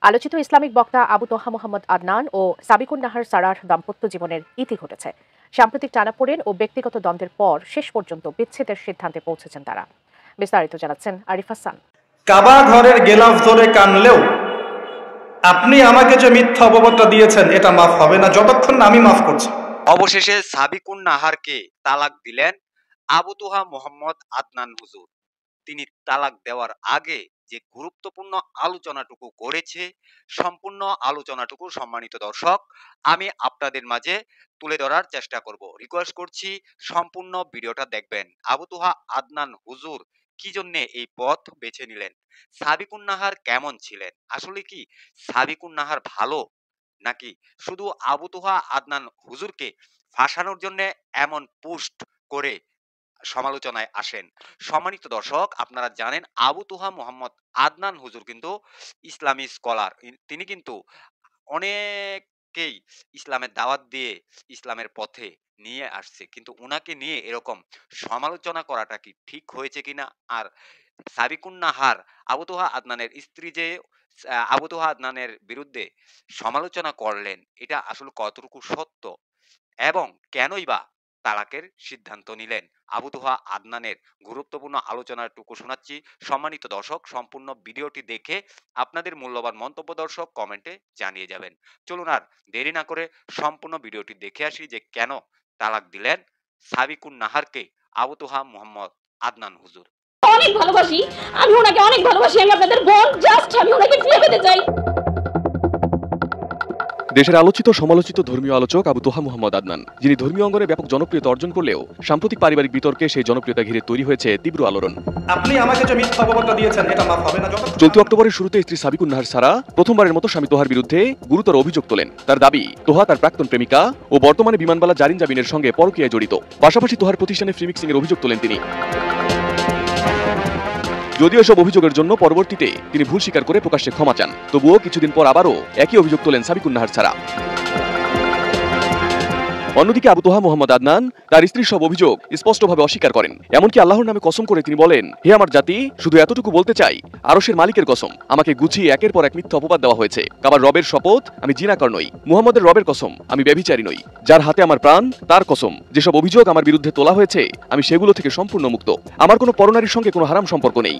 আলোচিত ইসলামিক বক্তা আবু তোহা মোহাম্মদ আদনান ও সাবিকুন নাহার সারার দাম্পত্য জীবনের ইতি ঘটেছে। সাম্প্রতিক টানাপোড়েন ও ব্যক্তিগত দ্বন্দ্বের পর শেষ পর্যন্ত বিচ্ছেদের সিদ্ধান্তে পৌঁছেছেন তারা। বিস্তারিত জানাচ্ছেন আরিফ হাসান। কাবা ঘরের গেলাফ ধরে কানলেও আপনি আমাকে যে মিথ্যা অপবাদটা দিয়েছেন এটা মাফ হবে না যতক্ষণ না আমি মাফ করছি। অবশেষে সাবিকুন নাহারকে তালাক দিলেন আবু তোহা মোহাম্মদ আদনান হুজুর। তিনি তালাক দেওয়ার আগে যে গুরুত্বপূর্ণ আলোচনাটুকু করেছে, সম্পূর্ণ আলোচনাটুকু সম্মানিত দর্শক আমি আপনাদের মাঝে তুলে ধরার চেষ্টা করব। রিকোয়েস্ট করছি সম্পূর্ণ ভিডিওটা দেখবেন। আবু তোহা আদনান হুজুর কি জন্য এই পথ বেছে নিলেন, সাবিকুন নাহার কেমন ছিলেন, আসলে কি সাবিকুন নাহার ভালো নাকি শুধু আবু তোহা আদনান হুজুরকে ফাঁসানোর জন্য এমন পোস্ট করে সমালোচনায় আসেন। সম্মানিত দর্শক আপনারা জানেন আবু তোহা মোহাম্মদ আদনান হুজুর কিন্তু ইসলামী স্কলার। তিনি কিন্তু অনেককেই ইসলামের দাওয়াত দিয়ে ইসলামের পথে নিয়ে আসছে, কিন্তু উনাকে নিয়ে এরকম সমালোচনা করাটা কি ঠিক হয়েছে কিনা, আর সাবিকুন নাহার আবু তোহা আদনানের স্ত্রী যে আবু তোহা আদনানের বিরুদ্ধে সমালোচনা করলেন এটা আসলে কতটুকু সত্য এবং কেনই বা তালাকের সিদ্ধান্ত নিলেন, আবু তোহা আদনানের গুরুত্বপূর্ণ আলোচনাটুকু শোনাচ্ছি। সম্মানিত দর্শক সম্পূর্ণ ভিডিওটি দেখে আপনাদের মূল্যবান মন্তব্য দর্শক কমেন্টে জানিয়ে যাবেন। চলুন আর দেরি না করে সম্পূর্ণ ভিডিওটি দেখে আসি যে কেন তালাক দিলেন সাবিকুন নাহারকে আবু তোহা মোহাম্মদ আদনান হুজুর। অনেক ভালোবাসি, আমি ওনাকে অনেক ভালোবাসি, আমি আপনাদের বোন, জাস্ট আমি ওনাকে বিয়ে করতে চাই। দেশের আলোচিত সমালোচিত ধর্মীয় আলোচক আবু তোহা মোহাম্মদ আদনান, যিনি ধর্মীয় অঙ্গনে ব্যাপক জনপ্রিয়তা অর্জন করলেও সাম্প্রতিক পারিবারিক বিতর্কে সেই জনপ্রিয়তা ঘিরে তৈরি হয়েছে তীব্র আলোড়ন। আপনি আমাকে যে মিথ্যা অপবাদটা দিয়েছেন এটা মাফ হবে না যতক্ষণ। চলতি অক্টোবরের শুরুতে স্ত্রী সাবিকুন নাহার সারা প্রথমবারের মতো স্বামী তোহার বিরুদ্ধে গুরুতর অভিযোগ তোলেন। তার দাবি তোহা তার প্রাক্তন প্রেমিকা ও বর্তমানে বিমানবালা জারিন জাবিনের সঙ্গে পরকীয়ায় জড়িত। পাশাপাশি তোহার প্রতিষ্ঠানে ফ্রি মিক্সিং এর অভিযোগ তোলেন তিনি। যদিও এসব অভিযোগের জন্য পরবর্তীতে তিনি ভুল স্বীকার করে প্রকাশ্যে ক্ষমা চান, তবুও কিছুদিন পর আবারও একই অভিযোগ তোলেন সাবিকুন নাহার সারা। অন্যদিকে আবু তোহা মোহাম্মদ আদনান তার স্ত্রীর সব অভিযোগ স্পষ্টভাবে অস্বীকার করেন। এমনকি আল্লাহর নামে কসম করে তিনি বলেন, হে আমার জাতি, শুধু এতটুকু বলতে চাই, আরশের মালিকের কসম, আমাকে গুছিয়ে একের পর এক মিথ্যা অপবাদ দেওয়া হয়েছে। কাবার রবের শপথ, আমি জিনাকার নই। মুহাম্মদের রবের কসম, আমি ব্যভিচারী নই। যার হাতে আমার প্রাণ, তার কসম, যেসব অভিযোগ আমার বিরুদ্ধে তোলা হয়েছে আমি সেগুলো থেকে সম্পূর্ণ মুক্ত। আমার কোনো পরনারীর সঙ্গে কোনো হারাম সম্পর্ক নেই।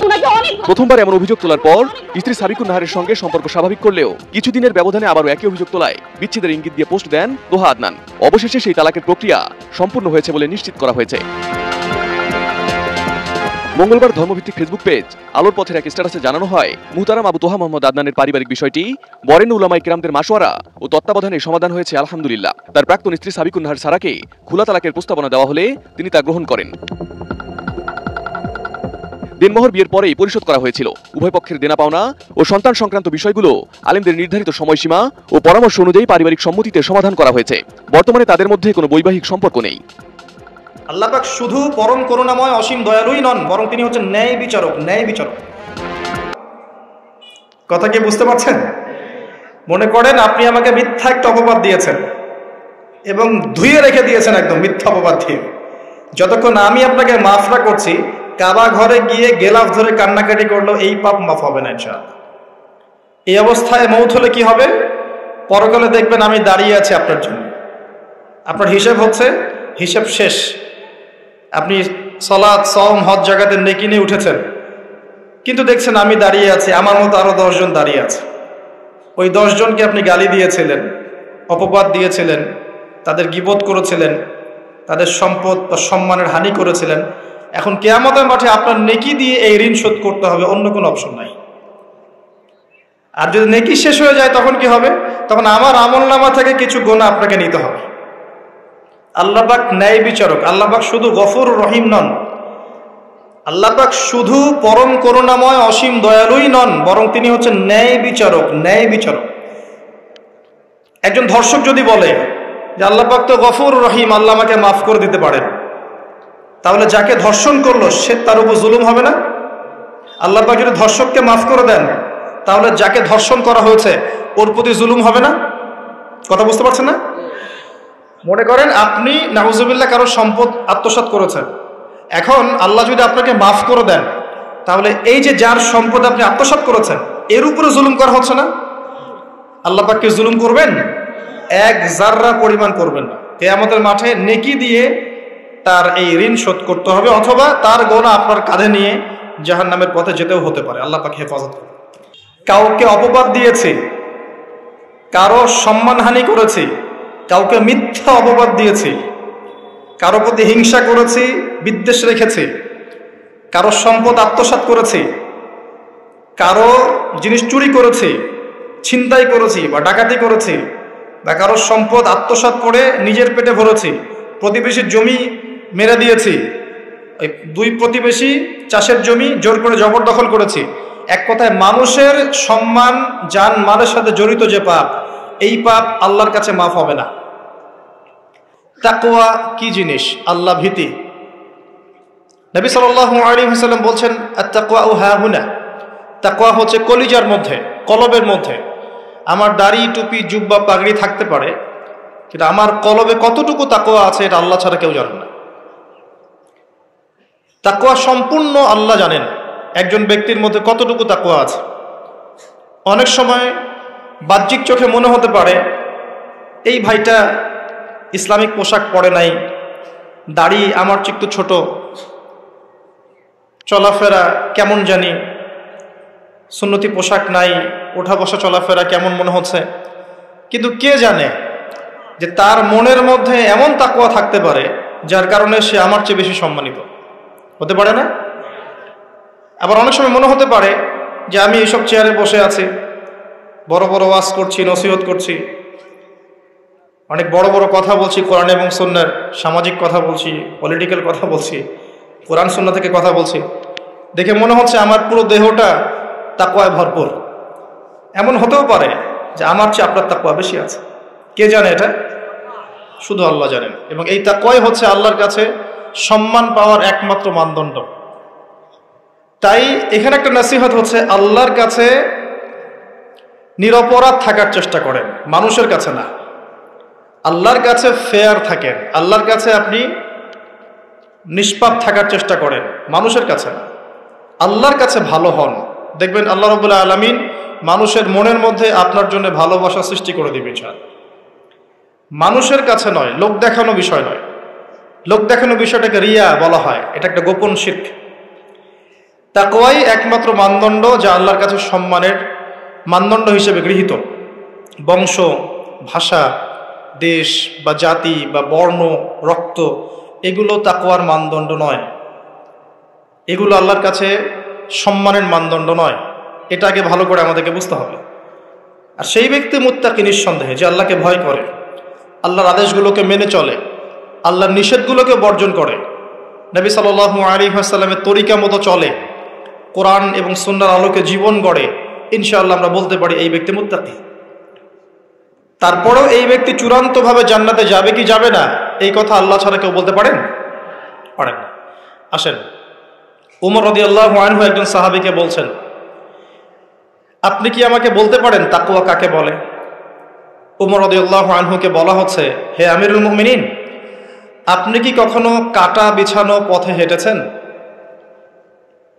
প্রথমবার এমন অভিযোগ তোলার পর স্ত্রী সাবিকুন নাহারের সঙ্গে সম্পর্ক স্বাভাবিক করলেও কিছুদিনের ব্যবধানে আবারও একই অভিযোগ তোলায় বিচ্ছেদের ইঙ্গিত দিয়ে পোস্ট দেন তোহা আদনান। অবশেষে সেই তালাকের প্রক্রিয়া সম্পূর্ণ হয়েছে বলে নিশ্চিত করা হয়েছে। মঙ্গলবার ধর্মভিত্তিক ফেসবুক পেজ আলোর পথের এক স্ট্যাটাসে জানানো হয়, মুহতারাম আবু তোহা মোহাম্মদ আদনানের পারিবারিক বিষয়টি বরেণ্য উলামায়ে কিরামদের মাশওয়ারা ও তত্ত্বাবধানে সমাধান হয়েছে আলহামদুলিল্লাহ। তার প্রাক্তন স্ত্রী সাবিকুন নাহার সারাকে খোলা তালাকের প্রস্তাবনা দেওয়া হলে তিনি তা গ্রহণ করেন। দেনমোহর বিয়ের পরেই পরিশোধ করা হয়েছিল। উভয় পক্ষের দেনা পাওনা ও সন্তান সংক্রান্ত বিষয়গুলো আলেমদের নির্ধারিত সময়সীমা ও পরামর্শ অনুযায়ী পারিবারিক সম্মতিতে সমাধান করা হয়েছে। বর্তমানে তাদের মধ্যে কোনো বৈবাহিক সম্পর্ক নেই। আল্লাহ পাক শুধু পরম করুণাময় অসীম দয়ালুই নন, বরং তিনি হচ্ছেন ন্যায় বিচারক। ন্যায় বিচারক কথা কি বুঝতে পারছেন? মনে করেন আপনি আমাকে মিথ্যা একটা অপবাদ দিয়েছেন এবং ধুয়ে রেখে দিয়েছেন একদম মিথ্যা অপবাদ দিয়ে। যতক্ষণ আমি আপনাকে মাফ না করছি, কাবা ঘরে গিয়ে গেলাফ ধরে কান্নাকাটি করলো, এই পাপ মাফ হবে না ইনশাআল্লাহ। এই অবস্থায় মৌত হলে কি হবে? পরকালে দেখবেন আমি দাঁড়িয়ে আছি আপনার জন্য। আপনার হিসেব হচ্ছে, হিসেব শেষ। আপনি সালাত, সওম, হজ জাকাতের নেকি নিয়ে উঠেছেন, কিন্তু দেখছেন আমি দাঁড়িয়ে আছি, আমার মতো আরো 10 জন দাঁড়িয়ে আছে। ওই 10 জনকে আপনি গালি দিয়েছিলেন, অপবাদ দিয়েছিলেন, তাদের গীবত করেছিলেন, তাদের সম্পদ বা সম্মানের হানি করেছিলেন। এখন কিয়ামতের মাঠে আপনার নেকি দিয়ে এই ঋণ শোধ করতে হবে, অন্য কোনো অপশন নাই। আর যদি নেকি শেষ হয়ে যায় তখন কি হবে? তখন আমার আমলনামা থেকে কিছু গুনাহ আপনাকে নিতে হবে। আল্লাহ পাক ন্যায় বিচারক। আল্লাহ পাক শুধু গফুর রহিম নন, আল্লাহ পাক শুধু পরম করুণাময় অসীম দয়ালুই নন, বরং তিনি হচ্ছেন ন্যায় বিচারক। ন্যায় বিচারক। একজন ধর্ষক যদি বলে যে আল্লাহ পাক তো গফুর রহিম, আল্লাহ আমাকে মাফ করে দিতে পারেন, তাহলে যাকে ধর্ষণ করলো সে তার উপর জুলুম হবে না? আল্লাহ পাক যদি ধর্ষককে মাফ করে দেন, তাহলে যাকে ধর্ষণ করা হয়েছে ওর প্রতি জুলুম হবে না? কথা বুঝতে পারছেন না? মনে করেন আপনি নাউজুবিল্লাহ কারো সম্পদ আত্মসাৎ করেছেন, এখন আল্লাহ যদি আপনাকে মাফ করে দেন, তাহলে এই যে যার সম্পদ আপনি আত্মসাৎ করেছেন এর উপরে জুলুম করা হচ্ছে না? আল্লাহ পাককে জুলুম করবেন? এক জাররা পরিমাণ করবেন না। কিয়ামতের মাঠে নেকি দিয়ে তার এই ঋণ শোধ করতে হবে, অথবা তার গোনা আপনার কাঁধে নিয়ে জাহান্নামের পথে যেতেও হতে পারে। আল্লাহ পাক হেফাজত করুন। কাউকে অপবাদ দিয়েছি, কারো সম্মানহানি করেছি, কাউকে মিথ্যা অপবাদ দিয়েছি, কারো প্রতি হিংসা করেছি, বিদ্বেষ রেখেছি, কারো সম্পদ আত্মসাৎ করেছি, কারো জিনিস চুরি করেছি, ছিনতাই করেছি বা ডাকাতি করেছি, বা কারো সম্পদ আত্মসাৎ করে নিজের পেটে ভরেছি, প্রতিবেশীর জমি মেরে দিয়েছি, ওই দুই প্রতিবেশী চাষের জমি জোর করে জবরদখল করেছি। এক কথায় মানুষের সম্মান জান মালের সাথে জড়িত যে পাপ, এই পাপ আল্লাহর কাছে মাফ হবে না। তাকওয়া কি জিনিস? আল্লাহ ভীতি। নবী সাল্লাল্লাহু আলাইহি ওয়াসাল্লাম বলছেন, আত-তাকওয়া হাহুনা, তাকওয়া হচ্ছে কলিজার মধ্যে, কলবের মধ্যে। আমার দাড়ি, টুপি, জুব্বা, পাগড়ি থাকতে পারে, কিন্তু আমার কলবে কতটুকু তাকওয়া আছে এটা আল্লাহ ছাড়া কেউ জানে না। তাকওয়া সম্পূর্ণ আল্লাহ জানেন একজন ব্যক্তির মধ্যে কতটুকু তাকওয়া আছে। অনেক সময় বাহ্যিক চোখে মনে হতে পারে এই ভাইটা ইসলামিক পোশাক পরে নাই, দাড়ি আমার চেয়ে একটু ছোট, চলাফেরা কেমন জানি, সুন্নতি পোশাক নাই, ওঠা বসা চলাফেরা কেমন মনে হচ্ছে। কিন্তু কে জানে যে তার মনের মধ্যে এমন তাকওয়া থাকতে পারে যার কারণে সে আমার চেয়ে বেশি সম্মানিত হতে পারে না? আবার অনেক সময় মনে হতে পারে যে আমি এইসব চেয়ারে বসে আছি, বড় বড় ওয়াজ করছি, নসিহত করছি, অনেক বড় বড় কথা বলছি, কোরআন এবং সুন্নাহর সামাজিক কথা বলছি, পলিটিক্যাল কথা বলছি, কোরআন সুন্নাহ থেকে কথা বলছি, দেখে মনে হচ্ছে আমার পুরো দেহটা তাকওয়ায় ভরপুর। এমন হতেও পারে যে আমার চেয়ে আপনার তাকওয়া বেশি আছে। কে জানে এটা? শুধু আল্লাহ জানেন। এবং এই তাকওয়াই হচ্ছে আল্লাহর কাছে সম্মান পাওয়ার একমাত্র মানদণ্ড। তাই এখানে একটা নসিহত হচ্ছে, আল্লাহর কাছে নিরপরাধ থাকার চেষ্টা করেন, মানুষের কাছে না। আল্লাহর কাছে ফেয়ার থাকেন, আল্লাহর কাছে আপনি নিষ্পাপ থাকার চেষ্টা করেন, মানুষের কাছে না। আল্লাহর কাছে ভালো হন, দেখবেন আল্লাহ রাব্বুল আলামিন মানুষের মনের মধ্যে আপনার জন্য ভালোবাসা সৃষ্টি করে দিবে ইনশাআল্লাহ। মানুষের কাছে নয়, লোক দেখানো বিষয় নয়। লোক দেখানো বিষয়টাকে রিয়া বলা হয়, এটা একটা গোপন শিরক। তাকওয়াই একমাত্র মানদণ্ড যা আল্লাহর কাছে সম্মানের মানদণ্ড হিসেবে গৃহীত। বংশ, ভাষা, দেশ বা জাতি বা বর্ণ, রক্ত, এগুলো তাকওয়ার মানদণ্ড নয়, এগুলো আল্লাহর কাছে সম্মানের মানদণ্ড নয়। এটা আগে ভালো করে আমাদেরকে বুঝতে হবে। আর সেই ব্যক্তি মুত্তাকি নিঃসন্দেহে, যে আল্লাহকে ভয় করে, আল্লাহর আদেশগুলোকে মেনে চলে, আল্লাহর নিষেধগুলোকে বর্জন করে, নবী সাল্লাল্লাহু আলাইহি ওয়াসাল্লামের তরিকা মতো চলে, কোরআন এবং সুন্নাহর আলোকে জীবন গড়ে, ইনশাআল্লাহ আমরা বলতে পারি এই ব্যক্তি মুত্তাকি। তারপরেও এই ব্যক্তি চূড়ান্তভাবে জান্নাতে যাবে কি যাবে না, এই কথা আল্লাহ ছাড়া কেউ বলতে পারেন না। আসেন, উমর রাদিয়াল্লাহু আনহু একজন সাহাবীকে বলছেন, আপনি কি আমাকে বলতে পারেন তাকওয়া কাকে বলে? উমর রাদিয়াল্লাহু আনহুকে বলা হচ্ছে, হে আমিরুল মুমিনিন, আপনি কি কখনো কাটা বিছানো পথে হেঁটেছেন?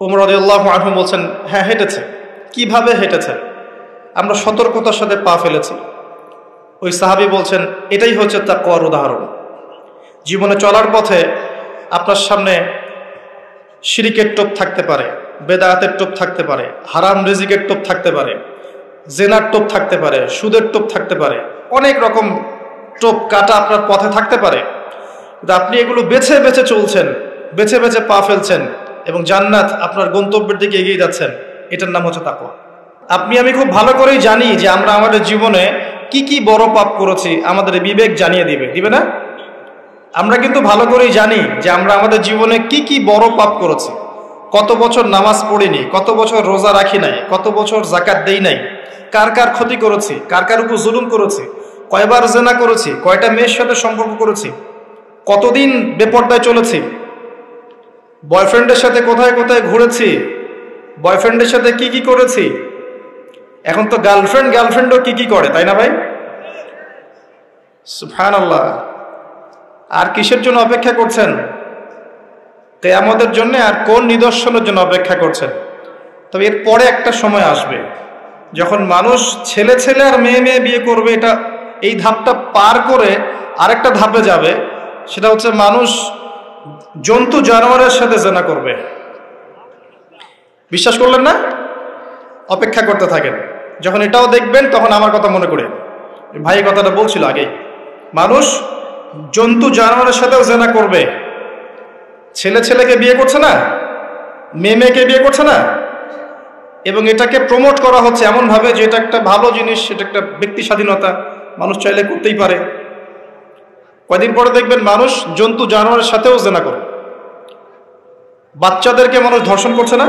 উমর রাদিয়াল্লাহু আনহু বলছেন, হ্যাঁ হেঁটেছে। কিভাবে হেঁটেছে? আমরা সতর্কতার সাথে পা ফেলেছি। ওই সাহাবী বলছেন, এটাই হচ্ছে তাকওয়ার উদাহরণ। জীবনে চলার পথে আপনার সামনে শিরিকের টোপ থাকতে পারে, বেদায়াতের টোপ থাকতে পারে, হারাম রিজিকের টোপ থাকতে পারে, জেনার টোপ থাকতে পারে, সুদের টোপ থাকতে পারে, অনেক রকম টোপ কাটা আপনার পথে থাকতে পারে। কিন্তু আপনি এগুলো বেছে বেছে চলছেন, বেছে বেছে পা ফেলছেন এবং জান্নাত আপনার গন্তব্যের দিকে এগিয়ে যাচ্ছেন। এটার নাম হচ্ছে তাকওয়া। আপনি আমি খুব ভালো করেই জানি যে আমরা আমাদের জীবনে কি কি বড় পাপ করেছি, আমাদের বিবেক জানিয়ে দিবে না? আমরা কিন্তু ভালো করেই জানি যে আমরা আমাদের জীবনে কি কি বড় পাপ করেছি। কত বছর নামাজ পড়িনি, কত বছর রোজা রাখি নাই, কত বছর যাকাত দেই নাই, কার কার ক্ষতি করেছি, কার কার উপর জুলুম করেছি, কয়বার জেনা করেছি, কয়টা মেয়ের সাথে সম্পর্ক করেছি, কতদিন বেপর্দায় চলেছি, বয়ফ্রেন্ডের সাথে কোথায় কোথায় ঘুরেছি, বয়ফ্রেন্ডের সাথে কি কি করেছি। এখন তো গার্লফ্রেন্ডও কি কি করে, তাই না ভাই? সুবহানাল্লাহ। আর কিসের জন্য অপেক্ষা করছেন? কিয়ামতের জন্য। আর কোন নিদর্শনের জন্য অপেক্ষা করছেন? তবে এর পরে একটা সময় আসবে যখন মানুষ ছেলে ছেলে আর মেয়ে মেয়ে বিয়ে করবে, এটা এই ধাপটা পার করে আরেকটা ধাপে যাবে, সেটা হচ্ছে মানুষ জন্তু জানোয়ারের সাথে জেনা করবে। বিশ্বাস করলেন না? অপেক্ষা করতে থাকেন, যখন এটাও দেখবেন তখন আমার কথা মনে করে, ভাই কথাটা বলছিল আগেই, মানুষ জন্তু জানোয়ারের সাথেও জেনা করবে। ছেলে ছেলেকে বিয়ে করছে না, মেয়ে মেয়েকে বিয়ে করছে না, এবং এটাকে প্রমোট করা হচ্ছে এমনভাবে যে এটা একটা ভালো জিনিস, এটা একটা ব্যক্তি স্বাধীনতা, মানুষ চাইলে করতেই পারে। কয়দিন পরে দেখবেন মানুষ জন্তু জানোয়ারের সাথেও জেনা করে। বাচ্চাদেরকে মানুষ ধর্ষণ করছে না?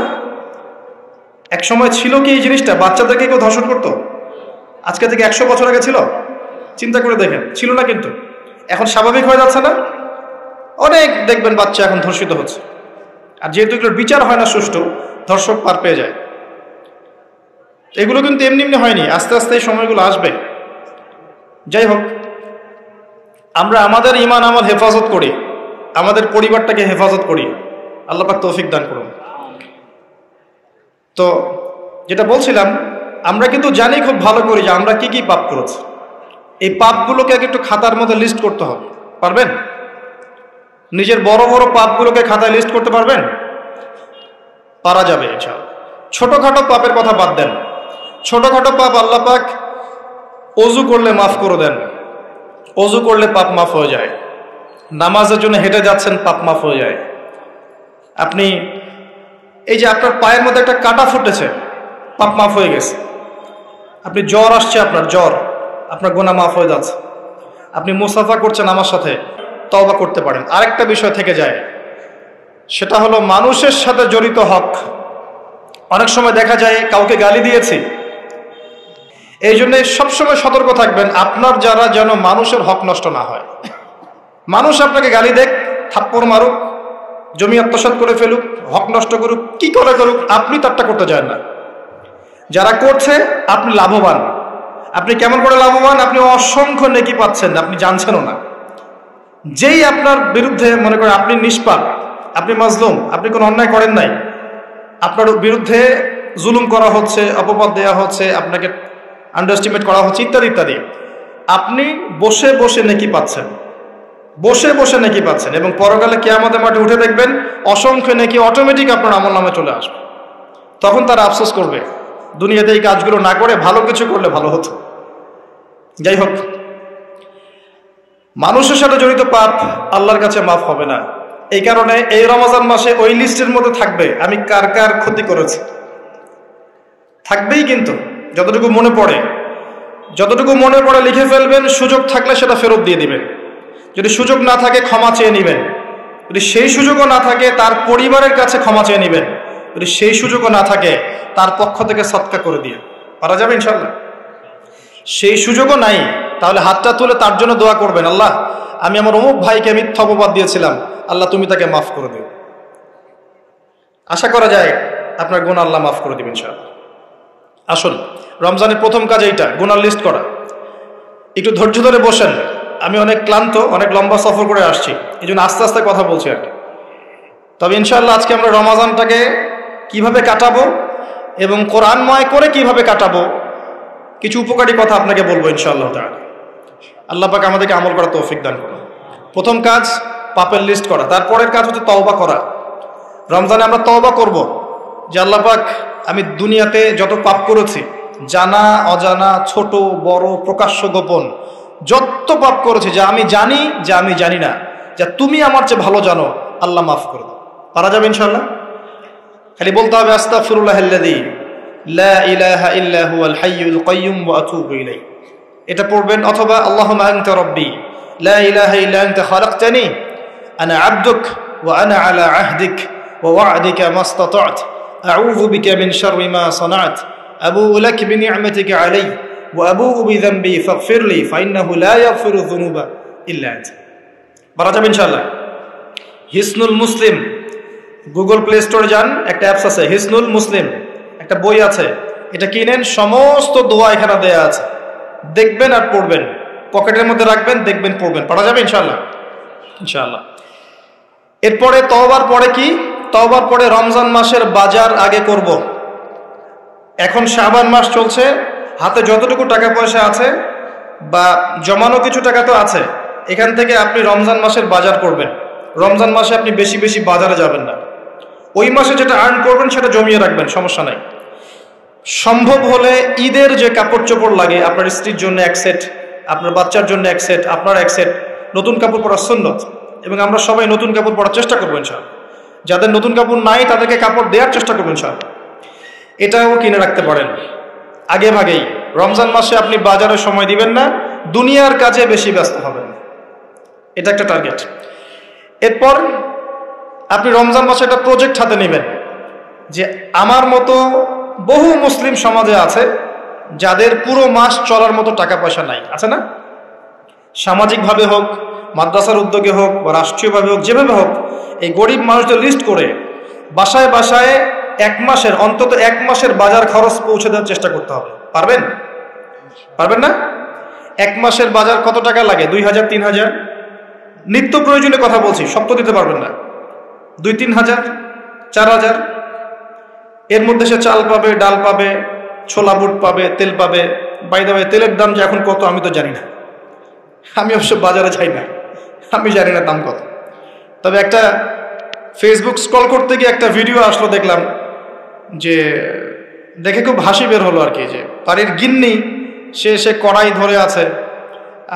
এক সময় ছিল কি এই জিনিসটা, বাচ্চাদেরকে কেউ ধর্ষণ করতো? আজকে থেকে 100 বছর আগে ছিল? চিন্তা করে দেখেন, ছিল না। কিন্তু এখন স্বাভাবিক হয়ে যাচ্ছে না? অনেক দেখবেন বাচ্চা এখন ধর্ষিত হচ্ছে, আর যেহেতু এগুলোর বিচার হয় না সুষ্ঠু, ধর্ষক পার পেয়ে যায়। এগুলো কিন্তু এমনি এমনি হয়নি, আস্তে আস্তে এই সময়গুলো আসবে। যাই হোক, আমরা আমাদের ঈমান আমল হেফাজত করি, আমাদের পরিবারটাকে হেফাজত করি, আল্লাহ পাক তৌফিক দান করুন। তো যেটা বলছিলাম, আমরা কিন্তু জানি খুব ভালো করি যে আমরা কি কি পাপ করেছি। এই পাপগুলোকে আগে একটু খাতার মধ্যে লিস্ট করতে হবে। পারবেন? নিজের বড় বড় পাপগুলোকে খাতায় লিস্ট করতে পারবেন? পারা যাবে ইনশাআল্লাহ। ছোটখাটো পাপের কথা বাদ দেন, ছোটখাটো পাপ আল্লাহ পাক ওযু করলে মাফ করে দেন। ওযু করলে পাপ মাফ হয়ে যায়। নামাজের জন্য হেঁটে যাচ্ছেন, পাপ মাফ হয়ে যায়। আপনি এই যে আপনার পায়ের মধ্যে একটা কাটা ফুটেছে, পাপ মাফ হয়ে গেছে। আপনি জ্বর আসছে, আপনার জ্বর, আপনার গুনাহ মাফ হয়ে যাচ্ছে। আপনি মুসাফা করছেন আমার সাথে, তওবা করতে পারেন। আরেকটা বিষয় থেকে যায়, সেটা হলো মানুষের সাথে জড়িত হক। অনেক সময় দেখা যায় কাউকে গালি দিয়েছি, এই জন্য সবসময় সতর্ক থাকবেন আপনার যারা, যেন মানুষের হক নষ্ট না হয়। মানুষ আপনাকে গালি দেখ, থাপ্পড় মারুক, জমি আত্মসাৎ করে ফেলুক, হক নষ্ট করুক, কি করে করুক, আপনি তারটা করতে যান না। যারা করছে আপনি লাভবান। আপনি কেমন করে লাভবান? আপনি অসংখ্য নেকি পাচ্ছেন, আপনি জানছেনও না। যেই আপনার বিরুদ্ধে মনে করেন আপনি নিষ্পাপ, আপনি মাজলুম, আপনি কোনো অন্যায় করেন নাই, আপনার বিরুদ্ধে জুলুম করা হচ্ছে, অপবাদ দেওয়া হচ্ছে, আপনাকে আন্ডারএস্টিমেট করা হচ্ছে, ইত্যাদি ইত্যাদি, আপনি বসে বসে নেকি পাচ্ছেন, বসে বসে নেকি পাচ্ছেন। এবং পরকালে কিয়ামতের মাঠে উঠে দেখবেন অসংখ্য নেকি অটোমেটিক আপনার আমলনামে চলে আসবে। তখন তারা আফসোস করবে, দুনিয়াতে এই কাজগুলো না করে ভালো কিছু করলে ভালো হতো। যাই হোক, মানুষের সাথে জড়িত পাপ আল্লাহর কাছে মাফ হবে না। এই কারণে এই রমজান মাসে ওই লিস্টের মধ্যে থাকবে আমি কার কার ক্ষতি করেছি, থাকবেই। কিন্তু যতটুকু মনে পড়ে লিখে ফেলবেন। সুযোগ থাকলে সেটা ফেরত দিয়ে দিবেন। যদি সুযোগ না থাকে ক্ষমা চেয়ে নেবেন। যদি সেই সুযোগও না থাকে তার পরিবারের কাছে ক্ষমা চেয়ে নেবেন। যদি সেই সুযোগও না থাকে তার পক্ষ থেকে সদকা করে দিয়ে পারা যাবে ইনশাল্লাহ। সেই সুযোগও নাই, তাহলে হাতটা তুলে তার জন্য দোয়া করবেন, আল্লাহ আমি আমার অমুক ভাইকে মিথ্যা অপবাদ দিয়েছিলাম, আল্লাহ তুমি তাকে মাফ করে দিও। আশা করা যায় আপনার গুনাহ আল্লাহ মাফ করে দিবেন ইনশাআল্লাহ। আসুন, রমজানের প্রথম কাজ এইটা, গুনাহ লিস্ট করা। একটু ধৈর্য ধরে বসেন। আমি অনেক ক্লান্ত, অনেক লম্বা সফর করে আসছি, এই জন্য আস্তে আস্তে কথা বলছি আর কি। তবে ইনশাআল্লাহ আজকে আমরা রমজানটাকে কিভাবে কাটাবো এবং কোরআনময় করে কিভাবে কাটাবো, কিছু উপকারী কথা আপনাকে বলবো ইনশাআল্লাহ তাআলা। আল্লাহ পাক আমাদেরকে আমল করার তৌফিক দান করুন। প্রথম কাজ পাপের লিস্ট করা। তারপরের কাজ হচ্ছে তওবা করা। রমজানে আমরা তওবা করব যে আল্লাহ পাক, আমি দুনিয়াতে যত পাপ করেছি, জানা অজানা, ছোট বড়, প্রকাশ্য গোপন, যত পাপ করেছি, যা আমি জানি, যা আমি জানি না, যা তুমি আমার চেয়ে ভালো জানো, আল্লাহ মাফ করে দাও। পারা যাবে ইনশাআল্লাহ? খালি বলতে হবে আস্তাগফিরুল্লাহাল্লাযী লা ইলাহা ইল্লা হুয়াল হাইয়ুল কাইয়্যুম ওয়া আতুবু ইলাইহি। এটা পড়বেন। অথবা আল্লাহুম্মা আনতা রাব্বী লা ইলাহা ইল্লা আনতা খালাকতানি আনা আবদুক ওয়া আনা আলা আহদিক ওয়া ওয়া'দিকা মাস্তাতা'তু আউযু বিকা মিন শাররি মা সানা'ত আবুউ লাক বিনি'মাতিকা আলাইয়া ওয়া আবুউ বিযানবি ফাগফিরলি ফাইন্নাহু লা ইয়াগফিরু যুনুবা ইল্লা আনতা। পারা যাবে ইনশাআল্লাহ? হিসনুল মুসলিম, গুগল প্লে স্টোরে যান, একটা অ্যাপস আছে হিসনুল মুসলিম, একটা বই আছে, এটা কিনেন। সমস্ত দোয়া এখানে দেয়া আছে, দেখবেন আর পড়বেন, পকেটের মধ্যে রাখবেন, দেখবেন, পড়বেন। পড়া যাবে ইনশাআল্লাহ? ইনশাআল্লাহ। এরপরে তওবার পরে কি? তওবার পরে রমজান মাসের বাজার আগে করব। এখন শাবান মাস চলছে, হাতে যতটুকু টাকা পয়সা আছে বা জমানো কিছু টাকা তো আছে, এখান থেকে আপনি রমজান মাসের বাজার করবেন। রমজান মাসে আপনি বেশি বেশি বাজারে যাবেন না, ওই মাসে যেটা আর্ন করবেন সেটা জমিয়ে রাখবেন, সমস্যা নাই। সম্ভব হলে ঈদের যে কাপড় চোপড় লাগে, আপনার স্ত্রীর জন্য এক সেট, আপনার বাচ্চার জন্য এক সেট, আপনার এক সেট, নতুন কাপড় পরা সুন্নত, এবং আমরা সবাই নতুন কাপড় পরার চেষ্টা করবো ইনশাআল্লাহ। যাদের নতুন কাপড় নাই তাদেরকে কাপড় দেওয়ার চেষ্টা করবো ইনশাআল্লাহ। এটাও কিনে রাখতে পারেন আগে ভাগেই। রমজান মাসে আপনি বাজারে সময় দিবেন না, দুনিয়ার কাজে বেশি ব্যস্ত হবেন, এটা একটা টার্গেট। এরপর আপনি রমজান মাসে একটা প্রজেক্ট হাতে নেবেন যে আমার মতো বহু মুসলিম সমাজে আছে যাদের পুরো মাস চলার মতো টাকা পয়সা নাই, আছে না? সামাজিকভাবে হোক, মাদ্রাসার উদ্যোগে হোক বা রাষ্ট্রীয়ভাবে হোক, যেভাবে হোক, এই গরিব মানুষদের লিস্ট করে বাসায় বাসায় অন্তত এক মাসের বাজার খরচ পৌঁছে দেওয়ার চেষ্টা করতে হবে। পারবেন? পারবেন না? এক মাসের বাজার কত টাকা লাগে? 2000, 3000। নিত্য প্রয়োজনীয় কথা বলছি, সব তো দিতে পারবেন না। 2-3 হাজার, 4000, এর মধ্যে সে চাল পাবে, ডাল পাবে, ছোলা বুট পাবে, তেল পাবে। বাই দ্য ওয়ে, তেলের দাম যে এখন কত আমি তো জানি না, আমি অবশ্য বাজারে যাই না, আমি জানি না দাম কত। তবে একটা ফেসবুক স্ক্রল করতে গিয়ে একটা ভিডিও আসলো, দেখলাম যে দেখে খুব হাসি বের হলো আর কি, যে বাড়ির গিন্নি সে কড়াই ধরে আছে,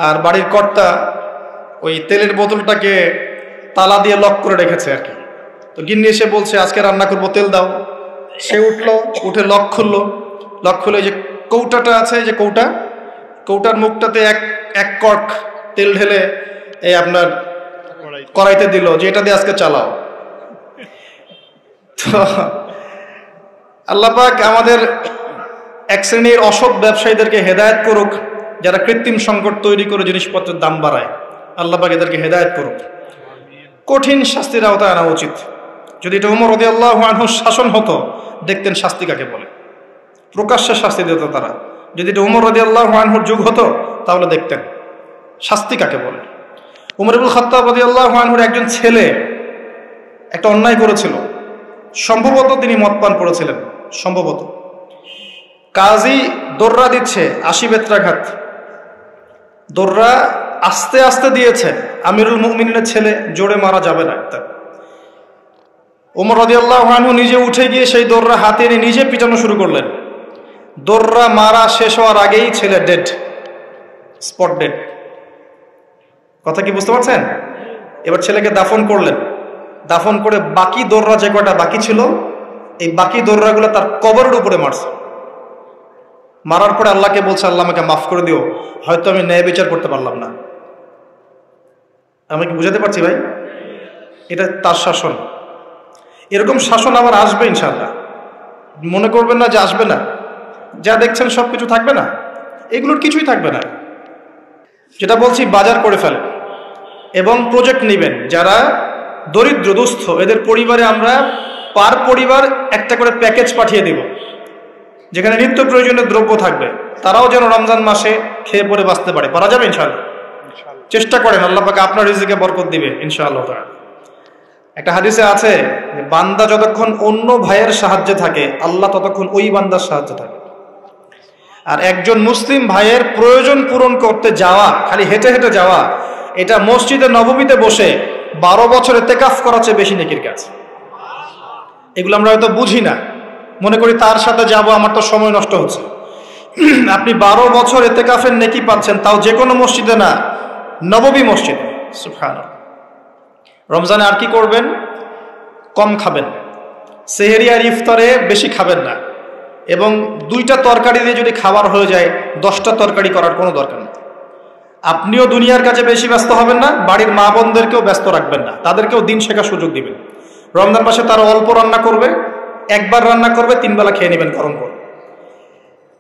আর বাড়ির কর্তা ওই তেলের বোতলটাকে তালা দিয়ে লক করে রেখেছে আর কি। তো গিন্নি এসে বলছে আজকে রান্না করবো, তেল দাও। সে উঠলো, উঠে লক খুললো, লক খুলে যে কৌটাটা আছে, যে কৌটার মুখটাতে এক কর্ক তেল ঢেলে এই আপনার কড়াইতে দিল, যে এটা দিয়ে আজকে চালাও। তো আল্লাহ পাক আমাদের এক শ্রেণীর অসৎ ব্যবসায়ীদেরকে হেদায়েত করুক, যারা কৃত্রিম সংকট তৈরি করে জিনিসপত্রের দাম বাড়ায়। আল্লাহ পাক এদেরকে হেদায়েত করুক, কঠিন শাস্তির আওতায় আনা উচিত। যদি এটা ওমর রাদিয়াল্লাহু আনহুর শাসন হতো, দেখতেন শাস্তি কাকে বলে, প্রকাশ্যে শাস্তি দিত তারা। যদি এটা ওমর রাদিয়াল্লাহু আনহুর যুগ হতো, তাহলে দেখতেন শাস্তি কাকে বলে। ওমর ইবনুল খাত্তাব রাদিয়াল্লাহু আনহুর একজন ছেলে একটা অন্যায় করেছিল, সম্ভবত তিনি মদ পান করেছিলেন, সম্ভবত। কাজী দোররা দিচ্ছে 80 বেত্রাঘাত, দোররা আস্তে আস্তে দিয়েছে। আমিরুল মুমিনিনের ছেলে, জোরে মারা যাবে না। ওমর রাদিয়াল্লাহু আনহু নিজে উঠে গিয়ে সেই দোররা হাতে নিয়ে নিজে পিটানো শুরু করলেন। দোররা মারা শেষ হওয়ার আগেই ছেলে ডেড, স্পট ডেড। কথা কি বুঝতে পারছেন? এবার ছেলেকে দাফন করলেন, দাফন করে বাকি দোররা যে কয়টা বাকি ছিল, এই বাকি দোররাগুলো তার কবরের উপরে মারছে। মারার পরে আল্লাহকে বলছে, আল্লাহ আমাকে মাফ করে দিও, হয়তো আমি ন্যায় বিচার করতে পারলাম না। আমি কি বুঝাতে পারছি ভাই? এটা তার শাসন। এরকম শাসন আবার আসবে ইনশাআল্লাহ, মনে করবেন না যে আসবে না। যা দেখছেন সব কিছু থাকবে না, এগুলোর কিছুই থাকবে না। যেটা বলছি, বাজার করে ফেলেন এবং প্রজেক্ট নেবেন। যারা দরিদ্র দুস্থ, এদের পরিবারে আমরা পার পরিবার একটা করে প্যাকেজ পাঠিয়ে দিব, যেখানে নিত্য প্রয়োজনীয় দ্রব্য থাকবে। তারাও যেন রমজান মাসে খেয়ে পরে বাঁচতে পারে। পারা যাবে ইনশাআল্লাহ? চেষ্টা করেন, আল্লাহ পাক আপনার রিজিকে বরকত দিবে ইনশাআল্লাহ। একটা হাদিসে আছে যে বান্দা যতক্ষণ অন্য ভাইয়ের সাহায্যে থাকে, আল্লাহ ততক্ষণ ওই বান্দার সাহায্যে থাকে। আর একজন মুসলিম ভাইয়ের প্রয়োজন পূরণ করতে যাওয়া, খালি হেঁটে হেঁটে যাওয়া, এটা মসজিদে নববীতে বসে 12 বছর ইতিকাফ করার চেয়ে বেশি নেকির কাজ। এগুলো আমরা হয়তো বুঝি না, মনে করি তার সাথে যাব, আমার তো সময় নষ্ট হচ্ছে। আপনি 12 বছর ইতিকাফের নেকি পাচ্ছেন, তাও যে কোনো মসজিদে না, নববী মসজিদে। সুবহানাল্লাহ। রমজানে আর কি করবেন? কম খাবেন, সেহরি আর ইফতারে বেশি খাবেন না, এবং 2টা তরকারি দিয়ে যদি খাবার হয়ে যায়, 10টা তরকারি করার কোনো দরকার নেই। আপনিও দুনিয়ার কাছে বেশি ব্যস্ত হবেন না, বাড়ির মা বোনদেরকেও ব্যস্ত রাখবেন না, তাদেরকেও দিন শেখার সুযোগ দিবেন। রমজান মাসে তারা অল্প রান্না করবে, একবার রান্না করবে, 3 বেলা খেয়ে নেবেন গরম করে।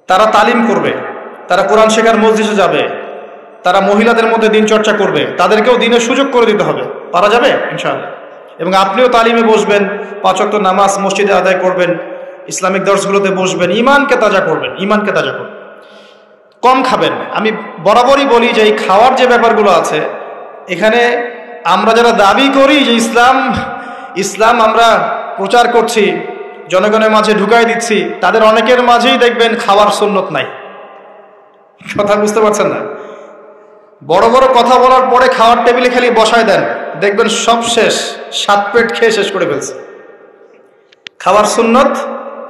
তারা তালিম করবে, তারা কোরআন শেখার মজলিসে যাবে, তারা মহিলাদের মধ্যে দিন চর্চা করবে, তাদেরকেও দিনের সুযোগ করে দিতে হবে। পারা যাবে ইনশাআল্লাহ। এবং আপনিও তালিমে বসবেন, 5 ওয়াক্ত নামাজ মসজিদে আদায় করবেন, ইসলামিক দর্শগুলোতে বসবেন, ইমানকে তাজা করবেন, ইমানকে তাজা করবেন। কম খাবেন। আমি বরাবরই বলি যে এই খাওয়ার যে ব্যাপারগুলো আছে, এখানে আমরা যারা দাবি করি যে ইসলাম আমরা প্রচার করছি, জনগণের মাঝে ঢুকাই দিচ্ছি, তাদের অনেকের মাঝেই দেখবেন খাওয়ার সুন্নত নাই। কথা বুঝতে পারছেন না? বড় বড় কথা বলার পরে খাওয়ার টেবিলে খালি বসায় দেন, দেখবেন সব শেষ, 7 পেট খেয়ে শেষ করে ফেলছে। খাওয়ার সুন্নত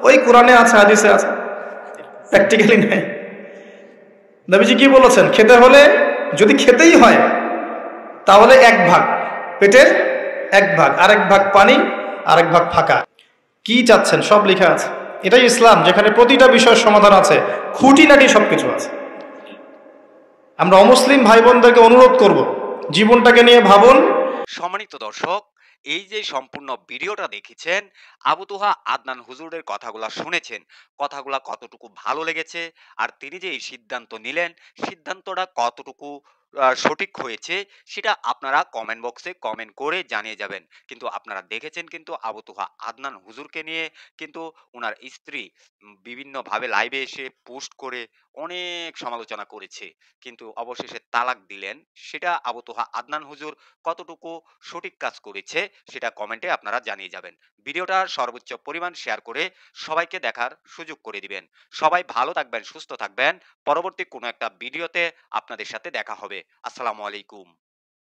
ওই কোরআনে আছে, হাদিসে আছে, প্র্যাকটিক্যালি নাই। নবীজি কি বলেছেন? খেতে হলে, যদি খেতেই হয় তাহলে 1 ভাগ, পেটের 1 ভাগ, আরেক ভাগ পানি, আরেক ভাগ ফাঁকা। কি চাচ্ছেন সব লেখা আছে। এটাই ইসলাম, যেখানে প্রতিটা বিষয়ের সমাধান আছে, খুঁটিনাটি সবকিছু আছে। আমরা অমুসলিম ভাই বোনদেরকে অনুরোধ করব, জীবনটাকে নিয়ে ভাবুন। সম্মানিত দর্শক, এই যে সম্পূর্ণ ভিডিওটা দেখেছেন, আবু তোহা আদনান হুজুরের কথাগুলা শুনেছেন, কথাগুলা কতটুকু ভালো লেগেছে, আর তিনি যে এই সিদ্ধান্ত নিলেন, সিদ্ধান্তটা কতটুকু সঠিক হয়েছে, সেটা আপনারা কমেন্ট বক্সে কমেন্ট করে জানিয়ে যাবেন। কিন্তু আপনারা দেখেছেন কিন্তু আবু তোহা আদনান হুজুরকে নিয়ে কিন্তু ওনার স্ত্রী বিভিন্নভাবে লাইভে এসে পোস্ট করে অনেক সমালোচনা করেছে, কিন্তু অবশেষে তালাক দিলেন। সেটা আবু তোহা আদনান হুজুর কতটুকু সঠিক কাজ করেছে সেটা কমেন্টে আপনারা জানিয়ে যাবেন। ভিডিওটা সর্বোচ্চ পরিমাণ শেয়ার করে সবাইকে দেখার সুযোগ করে দিবেন। সবাই ভালো থাকবেন, সুস্থ থাকবেন। পরবর্তী কোনো একটা ভিডিওতে আপনাদের সাথে দেখা হবে। আসসালামু আলাইকুম।